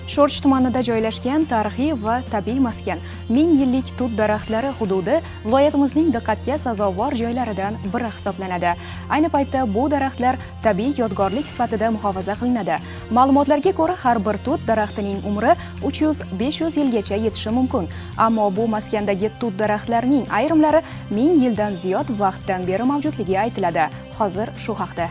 Sho'rchi tumanida joylashgan tarixiy va tabiiy maskan 1000 yillik tut daraxtlari hududi viloyatimizning diqqatga sazovor joylaridan biri hisoblanadi. Ayni paytda bu daraxtlar tabiiy yodgorlik sifatida muhofaza qilinadi. Ma'lumotlarga ko'ra, har bir tut daraxtining umri 300-500 yilgacha yetishi mumkin. Ammo bu maskandagi tut daraxtlarining ayrimlari 1000 yildan ziyod vaqtdan beri mavjudligi aytiladi. Hozir shu haqda.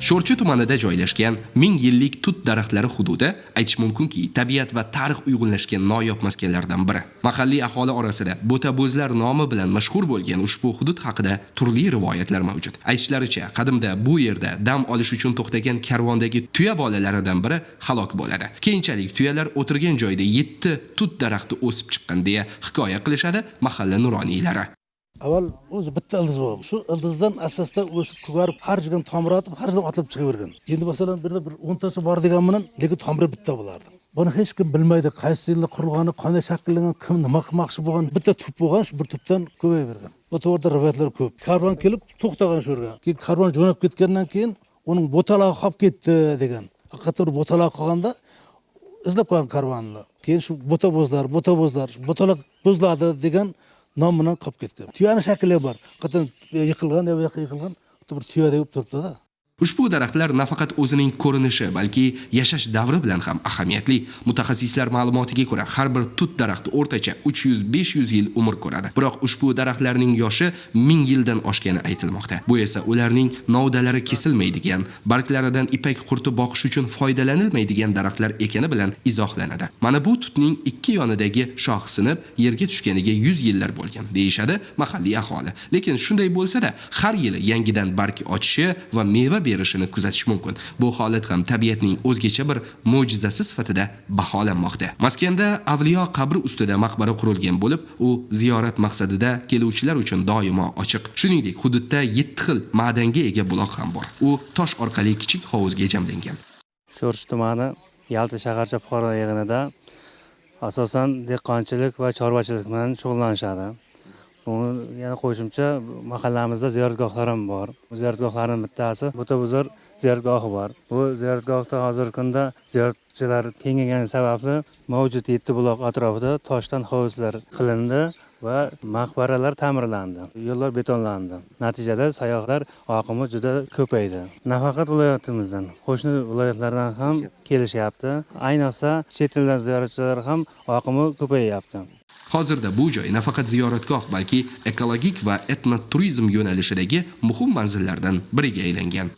Sho'rchi tumanida joylashgan 1000 yillik tut daraxtlari hududi aytish mumkinki, tabiat va tarix uyg'unlashgan noyob maskanlardan biri. Mahalliy aholi orasida bo'tabozlar nomi bilan mashhur bo'lgan ushbu hudud haqida turli rivoyatlar mavjud. Aytishlaricha, qadimda bu yerda dam olish uchun to'xtagan karvondagi tuya bolalaridan biri halok bo'ladi. Keyinchalik tuyalar o'tirgan joyda 7 tut daraxti o'sib chiqqan deya hikoya qilishadi mahalla nuroniylari. Avval o'zi bitta ildiz bo'lgan. Shu ildizdan asosda o'sib ko'garib, har joydan tomir atib, har joydan otilib chiqavergan. Endi masalan, bir 10 tacha bor degan bilan, lekin tomiri bitta bo'lardi. Buni hech kim bilmaydi, qaysi yilda qurilgani, qanday shakllangan, kim nima qilmoqchi bo'lgan. Bitta tup bo'lgan, shu bir tupdan ko'payvergan. Bu to'g'rida rivoyatlar ko'p. Karvon kelib to'xtagan shu yerga. Keyin karvon jo'nab ketgandan keyin uning bo'talog'i qolib ketdi degan. Haqiqatan bo'taloq qolganda izlab qo'ygan karvonni. Keyin shu bo'tabozlar, bo'taloq buzladi degan nom bilan qolib ketgan. Tuyani shakli bor. Qatan yiqilgan, yiqilgan, bir tuyadek bo'lib turibdi-da. Ushbu daraxtlar nafaqat o'zining ko'rinishi, balki yashash davri bilan ham ahamiyatli. Mutaxassislar ma'lumotiga ko'ra, har bir tut daraxti o'rtacha 300-500 yil umr ko'radi. Biroq ushbu daraxtlarning yoshi 1000 yildan oshgani aytilmoqda. Bu esa ularning novdalari kesilmaydigan, barglaridan ipak qurti boqish uchun foydalanilmaydigan daraxtlar ekani bilan izohlanadi. Mana bu tutning ikki yonidagi shox sinib, yerga tushganiga 100 yillar bo'lgan, deyishadi mahalliy aholi. Lekin shunday bo'lsa-da, har yili yangidan barg ochishi va meva berishini kuzatish mumkin. Bu holat ham tabiatning o'zgacha bir mo'jizasi sifatida baholanmoqda. Maskanda avliyo qabri ustida maqbara qurilgan bo'lib, u ziyorat maqsadida keluvchilar uchun doimo ochiq. Shuningdek, hududda 7 xil ma'danga ega buloq ham bor. U tosh orqali kichik hovuzga jamlangan. Sho'rchi tumani Yalta shaharcha fuqarolar yig'inida asosan dehqonchilik va chorvachilik bilan shug'ullanishadi. Yana qo'shimcha mahallamizda ziyoratgohlar ham bor. Bu ziyoratgohlarning bittasi Bo'tabozor ziyoratgohi bor. Bu ziyoratgohda hozirgi kunda ziyoratchilar kengaygani sababli mavjud 7 buloq atrofida toshdan hovuzlar qilindi va maqbaralar ta'mirlandi. Yo'llar betonlandi. Natijada sayyohlar oqimi juda ko'paydi. Nafaqat viloyatimizdan, qo'shni viloyatlardan ham kelishyapti. Ayniqsa chet eldan ziyoratchilar ham oqimi ko'payyapti. Hozirda bu joy nafaqat ziyoratgoh, balki ekologik va etnoturizm yo'nalishidagi muhim manzillardan biriga aylangan.